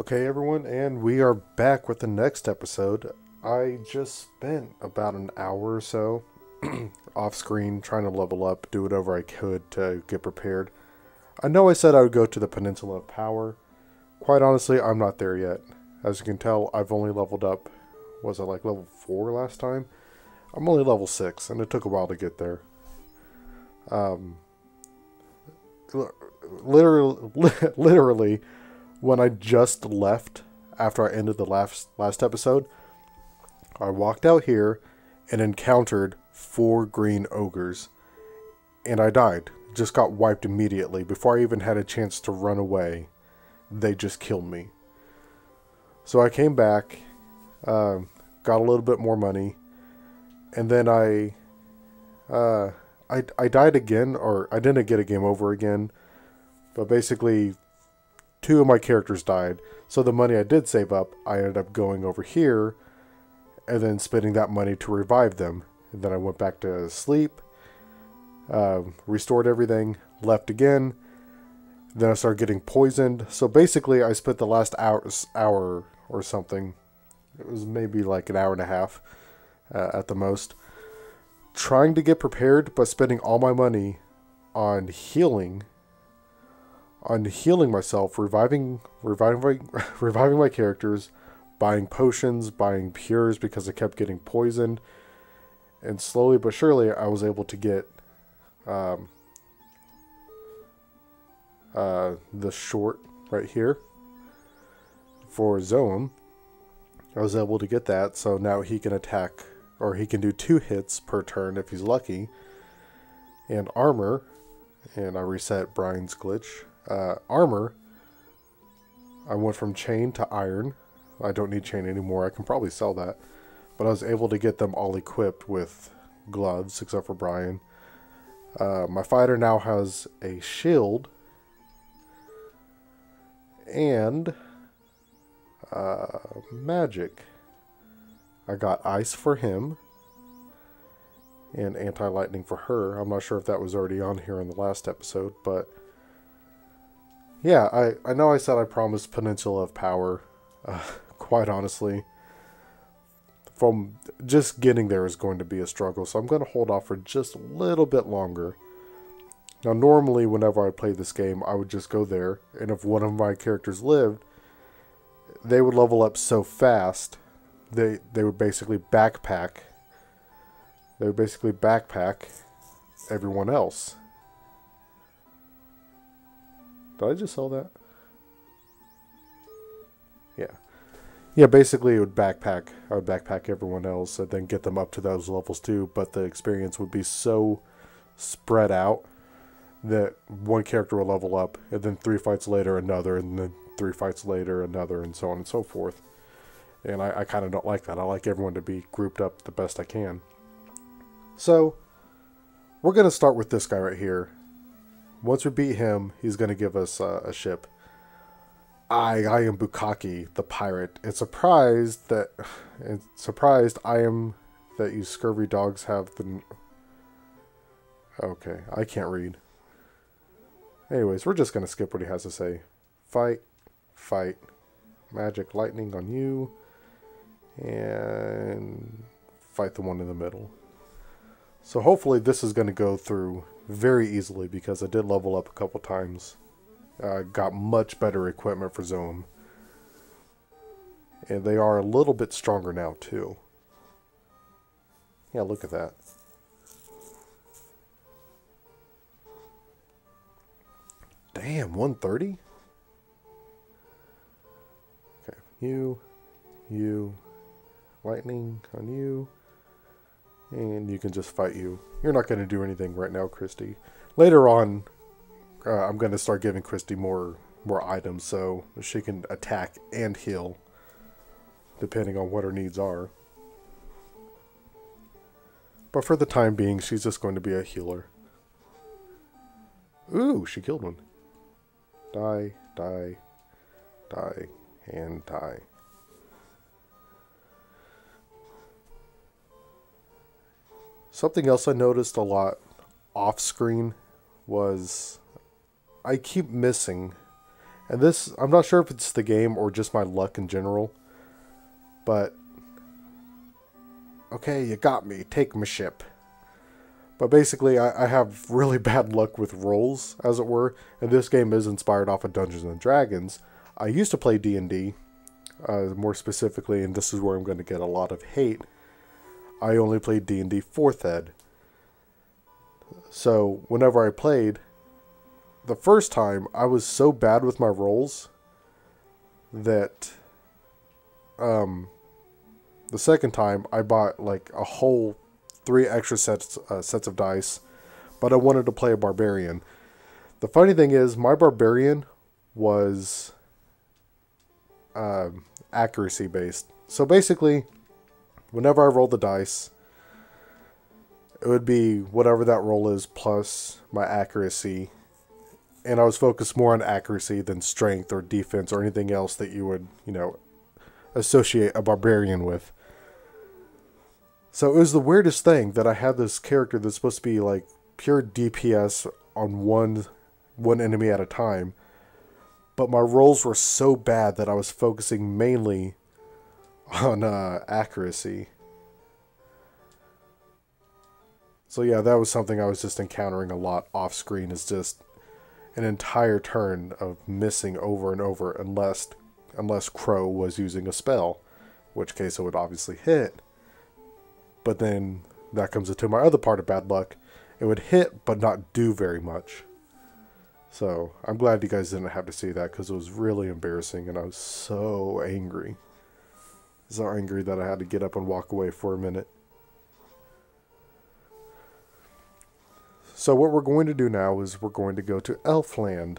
Okay, everyone, and we are back with the next episode. I just spent about an hour or so off screen trying to level up, do whatever I could to get prepared. I know I said I would go to the Peninsula of Power. Quite honestly, I'm not there yet. As you can tell, I've only leveled up, was it like level 4 last time? I'm only level 6, and it took a while to get there. Um, literally, literally, when I just left after I ended the last episode, I walked out here and encountered 4 green ogres, and I died. Just got wiped immediately before I even had a chance to run away. They just killed me. So I came back, got a little bit more money, and then I died again, or I didn't get a game over again, but basically 2 of my characters died. So the money I did save up, I ended up going over here and then spending that money to revive them. And then I went back to sleep, restored everything, left again. Then I started getting poisoned. So basically I spent the last hour or something, it was maybe like an hour and a half at the most, trying to get prepared, but spending all my money on healing myself, reviving my characters, buying potions, buying cures because I kept getting poisoned, and slowly but surely I was able to get the short right here for Zoam. I was able to get that, so now he can attack, or he can do 2 hits per turn if he's lucky, and armor, and I reset Brian's glitch. Armor, I went from chain to iron. I don't need chain anymore. I can probably sell that. But I was able to get them all equipped with gloves, except for Brian. My fighter now has a shield. And magic. I got ice for him. And anti-lightning for her. I'm not sure if that was already on here in the last episode, but yeah, I know I said I promised Peninsula of Power. Quite honestly, from just getting there is going to be a struggle, so I'm going to hold off for just a little bit longer. Now, normally, whenever I play this game, I would just go there, and if one of my characters lived, they would level up so fast, they would basically backpack. They would basically backpack everyone else. Did I just sell that? Yeah. Yeah, basically it would backpack. I would backpack everyone else and then get them up to those levels too, but the experience would be so spread out that one character will level up, and then 3 fights later another, and then 3 fights later another, and so on and so forth. And I kind of don't like that. I like everyone to be grouped up the best I can. So, we're going to start with this guy right here. Once we beat him, he's going to give us a ship. I am Bukaki, the pirate, and surprised I am that you scurvy dogs have the... Okay, I can't read. Anyways, we're just going to skip what he has to say. Fight, fight, magic lightning on you, and fight the one in the middle. So hopefully this is going to go through very easily because I did level up a couple times. Got much better equipment for Zoam. And they are a little bit stronger now too. Yeah, look at that. Damn, 130? Okay, you, lightning on you. And you can just fight you. You're not going to do anything right now, Christy. Later on, I'm going to start giving Christy more items so she can attack and heal, depending on what her needs are. But for the time being, she's just going to be a healer. Ooh, she killed one. Die, die, die, and die. Something else I noticed a lot off screen was I keep missing And this, I'm not sure if it's the game or just my luck in general, but okay, you got me, take my ship. But basically, I have really bad luck with rolls, as it were, and this game is inspired off of Dungeons and Dragons. I used to play D&D, more specifically, and this is where I'm going to get a lot of hate. I only played D&D 4th Ed. So, whenever I played, the first time, I was so bad with my rolls that the second time, I bought like a whole 3 extra sets of dice, but I wanted to play a barbarian. The funny thing is, my barbarian was accuracy based. So basically, whenever I rolled the dice, it would be whatever that roll is plus my accuracy. And I was focused more on accuracy than strength or defense or anything else that you would, associate a barbarian with. So it was the weirdest thing that I had this character that's supposed to be like pure DPS on one enemy at a time. But my rolls were so bad that I was focusing mainly on accuracy. So yeah, that was something I was just encountering a lot off screen, is just an entire turn of missing over and over unless Krow was using a spell, in which case it would obviously hit. But then that comes into my other part of bad luck. It would hit but not do very much. So I'm glad you guys didn't have to see that, because it was really embarrassing and I was so angry. So angry that I had to get up and walk away for a minute. So what we're going to do now is we're going to go to Elfland.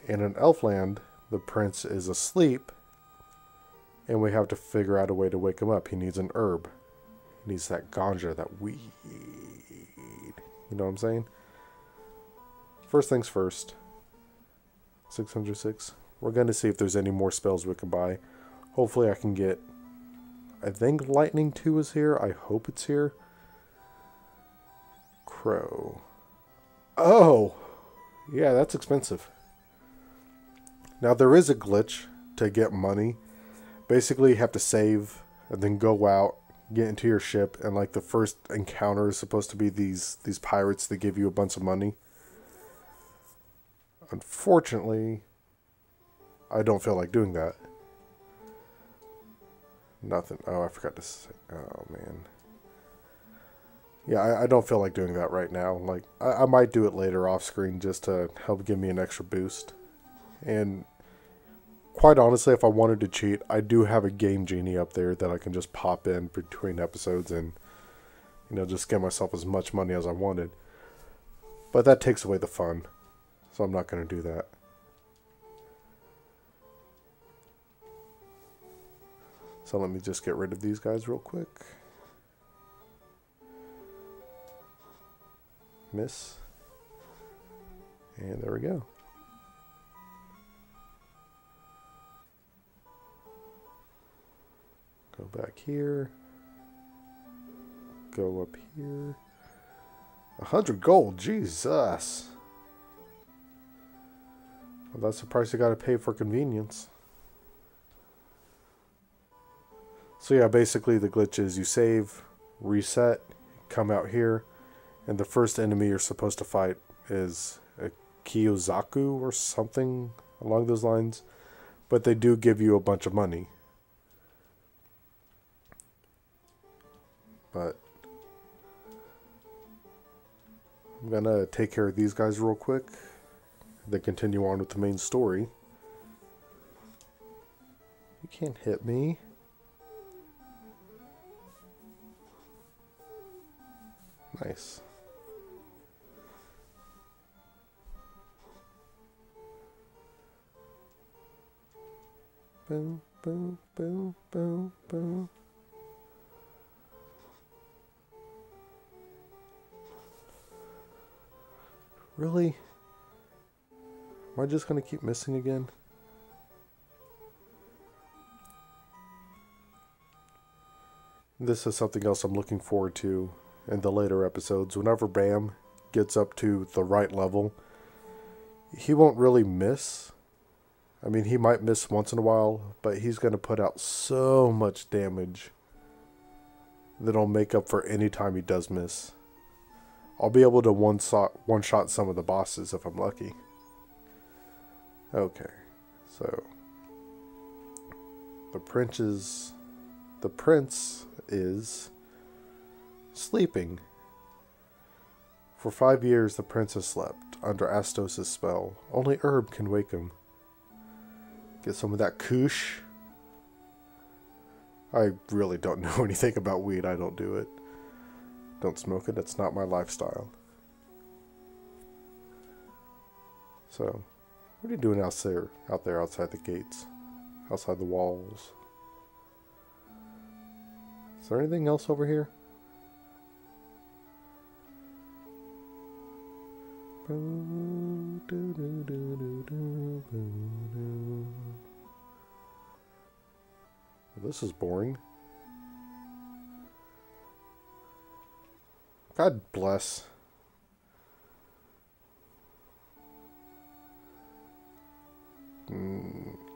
And in Elfland, the prince is asleep, and we have to figure out a way to wake him up. He needs an herb. He needs that ganja, that weed. You know what I'm saying? First things first. 606. We're going to see if there's any more spells we can buy. Hopefully I can get... I think Lightning 2 is here. I hope it's here. Krow. Oh! Yeah, that's expensive. Now there is a glitch to get money. Basically you have to save and then go out, get into your ship, and like the first encounter is supposed to be these pirates that give you a bunch of money. Unfortunately, I don't feel like doing that. Nothing. Oh, I forgot to say. Oh, man. Yeah, I don't feel like doing that right now. Like, I might do it later off screen just to help give me an extra boost. And quite honestly, if I wanted to cheat, I do have a Game Genie up there that I can just pop in between episodes and, just get myself as much money as I wanted. But that takes away the fun. So I'm not going to do that. So let me just get rid of these guys real quick. Miss. And there we go. Go back here. Go up here. 100 gold, Jesus. Well, that's the price you gotta pay for convenience. So yeah, basically the glitch is you save, reset, come out here, and the first enemy you're supposed to fight is a Kiyozaku or something along those lines. But they do give you a bunch of money. But I'm gonna take care of these guys real quick. Then continue on with the main story. You can't hit me. Nice. Boom, boom, boom, boom, boom. Really? Am I just going to keep missing again? This is something else I'm looking forward to in the later episodes. Whenever Bam gets up to the right level, he won't really miss. I mean, he might miss once in a while, but he's going to put out so much damage that it'll make up for any time he does miss. I'll be able to one-shot some of the bosses if I'm lucky. Okay, so the prince is sleeping. For 5 years, the prince has slept under Astos' spell. Only herb can wake him. Get some of that kush. I really don't know anything about weed. I don't do it. Don't smoke it. It's not my lifestyle. So, what are you doing out there outside the gates? Outside the walls? Is there anything else over here? This is boring. God bless.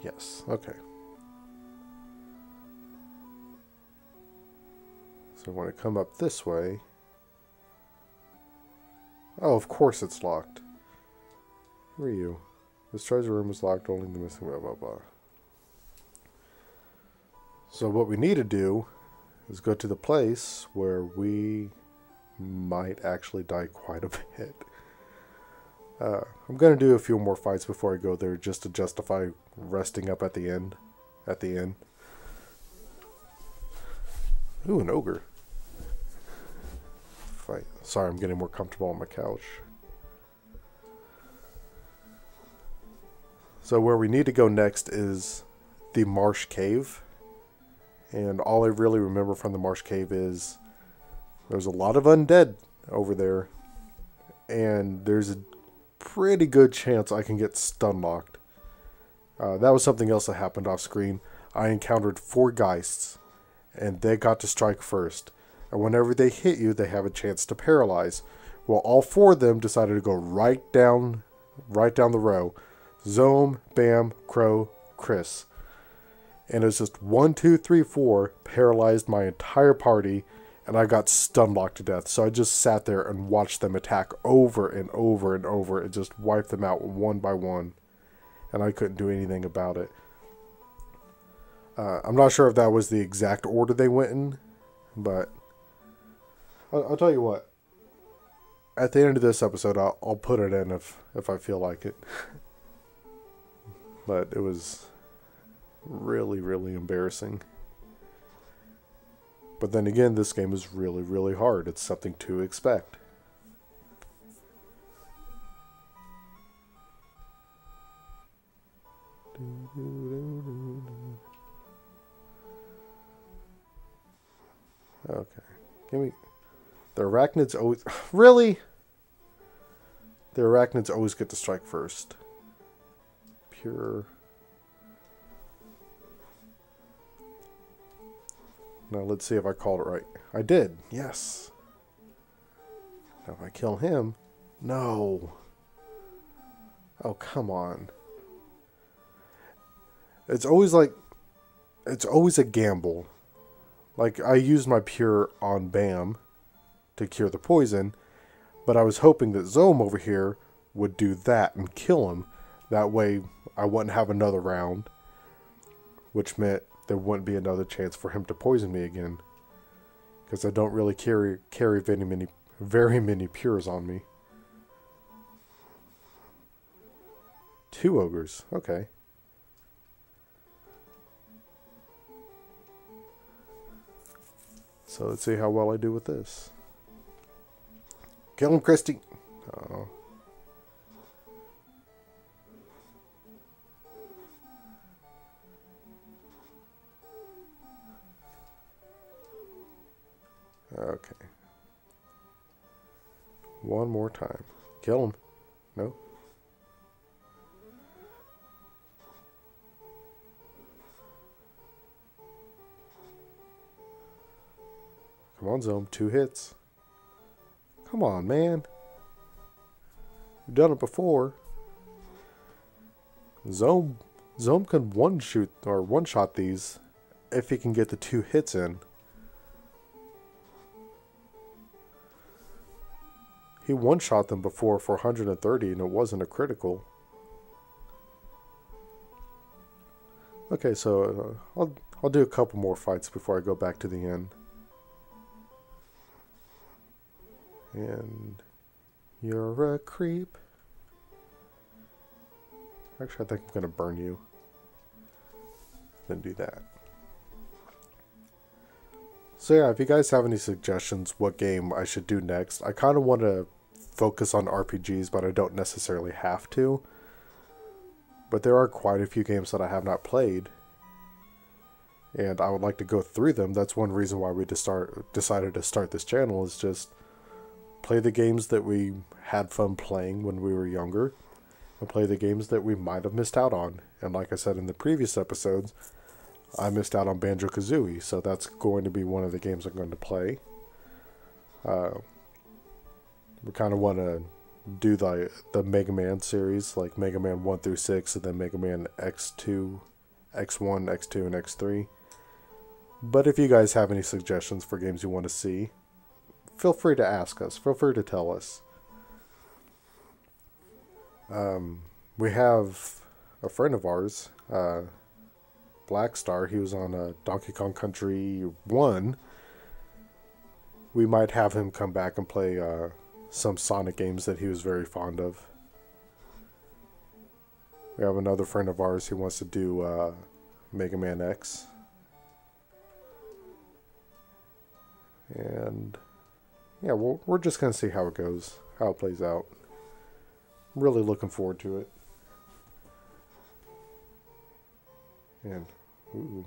Yes, okay. So when I come up this way... Oh, of course it's locked. Who are you? This treasure room is locked, only the missing blah blah blah. So what we need to do is go to the place where we might actually die quite a bit. I'm going to do a few more fights before I go there just to justify resting up at the end. Ooh, an ogre. Fight. Sorry, I'm getting more comfortable on my couch. So where we need to go next is the Marsh Cave. And all I really remember from the Marsh Cave is there's a lot of undead over there. And there's a pretty good chance I can get stun locked. That was something else that happened off screen. I encountered 4 Geists. And they got to strike first. And whenever they hit you, they have a chance to paralyze. Well, all 4 of them decided to go right down the row. Zome, Bam, Krow, Chris. And it was just 1, 2, 3, 4 paralyzed my entire party, and I got stun locked to death. So I just sat there and watched them attack over and over and over and just wipe them out one by one. And I couldn't do anything about it. I'm not sure if that was the exact order they went in, but I'll tell you what. At the end of this episode, I'll put it in if I feel like it. But it was really, really embarrassing. But then again, this game is really, really hard. It's something to expect. Okay. Give me... The arachnids always... Really? The arachnids always get to strike first. Pure... Now let's see if I called it right. I did. Yes. Now if I kill him... No. Oh, come on. It's always like... It's always a gamble. Like, I used my Pure on Bam to cure the poison, but I was hoping that Zome over here would do that and kill him. That way, I wouldn't have another round, which meant there wouldn't be another chance for him to poison me again. Because I don't really carry very many Pures on me. 2 ogres, okay. So let's see how well I do with this. Kill him, Christy. Oh. Okay. One more time. Kill him. No. Come on, Zome. 2 hits. Come on, man. You've done it before. Zome Zome can one-shot these if he can get the 2 hits in. He one-shot them before for 130 and it wasn't a critical. Okay, so I'll do a couple more fights before I go back to the inn. And you're a creep. Actually, I think I'm going to burn you. Then do that. So yeah, if you guys have any suggestions what game I should do next, I kind of want to focus on RPGs, but I don't necessarily have to. But there are quite a few games that I have not played. And I would like to go through them. That's one reason why we decided to start this channel, is just play the games that we had fun playing when we were younger, and play the games that we might have missed out on. And like I said in the previous episodes, I missed out on Banjo-Kazooie, so that's going to be one of the games I'm going to play. We kind of want to do the Mega Man series, like Mega Man 1 through 6, and then Mega Man X2, X1, X2, and X3. But if you guys have any suggestions for games you want to see, feel free to ask us. Feel free to tell us. We have a friend of ours, Blackstar. He was on Donkey Kong Country 1. We might have him come back and play some Sonic games that he was very fond of. We have another friend of ours who wants to do Mega Man X. And yeah, we're just going to see how it goes, how it plays out. I'm really looking forward to it. And, ooh.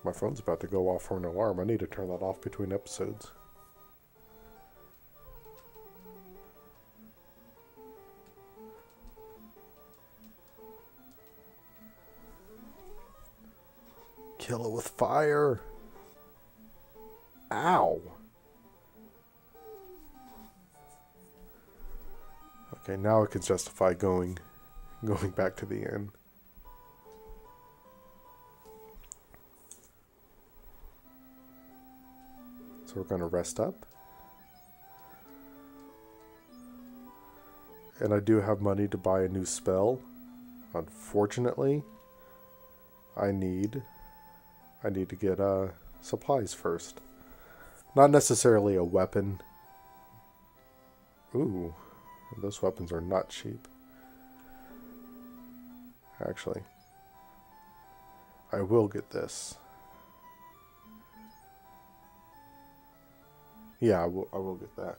My phone's about to go off for an alarm. I need to turn that off between episodes. Kill it with fire. Ow. Okay, now I can justify going back to the inn. So we're going to rest up. And I do have money to buy a new spell. Unfortunately, I need to get supplies first. Not necessarily a weapon. Ooh, those weapons are not cheap. Actually, I will get this. Yeah, I will get that.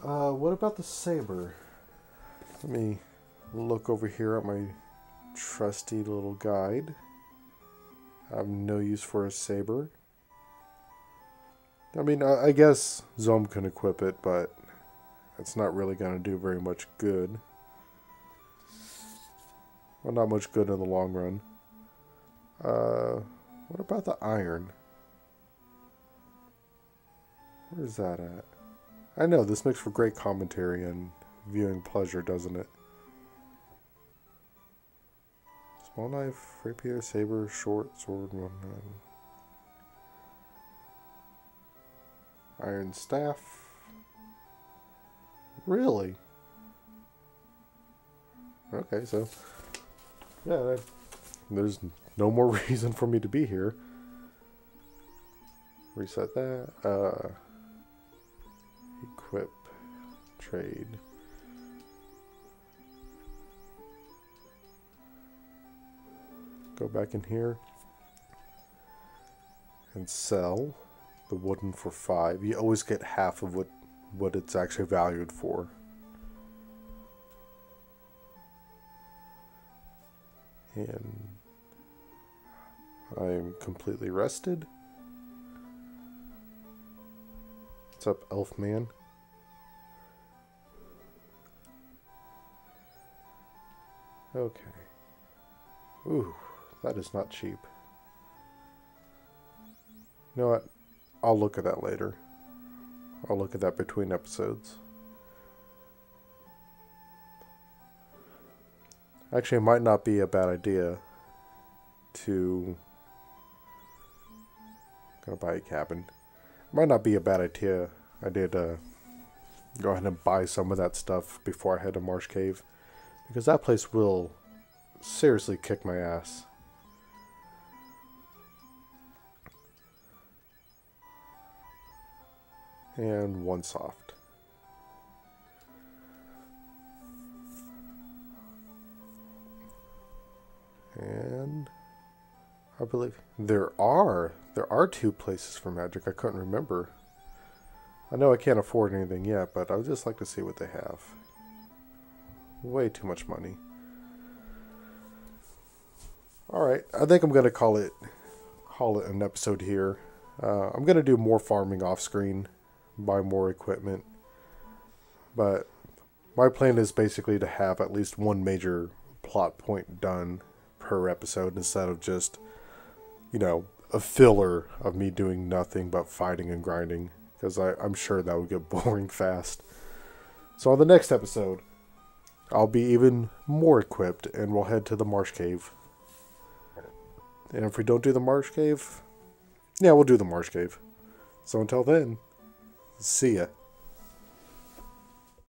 What about the saber? Let me look over here at my trusty little guide. I have no use for a saber. I mean, I guess Zome can equip it, but it's not really going to do very much good. Well, not much good in the long run. What about the iron? Where is that at? I know, this makes for great commentary and viewing pleasure, doesn't it? Small knife, rapier, saber, short sword, iron staff. Really? Okay, so yeah, there's no more reason for me to be here. Reset that. Equip. Trade. Go back in here and sell the wooden for 5. You always get half of what it's actually valued for. And I'm completely rested. What's up, Elfman? Okay. Ooh, that is not cheap. You know what? I'll look at that later. I'll look at that between episodes. Actually, it might not be a bad idea to... Gonna buy a cabin. It might not be a bad idea to go ahead and buy some of that stuff before I head to Marsh Cave. Because that place will seriously kick my ass. And one soft. And I believe there are 2 places for magic. I couldn't remember. I know I can't afford anything yet, but I would just like to see what they have. Way too much money. Alright, I think I'm going to call it an episode here. I'm going to do more farming off screen, buy more equipment. But my plan is basically to have at least one major plot point done per episode instead of just, you know, a filler of me doing nothing but fighting and grinding, because I'm sure that would get boring fast. So on the next episode, I'll be even more equipped and we'll head to the Marsh Cave. And if we don't do the Marsh Cave, yeah, we'll do the Marsh Cave. So until then, see ya.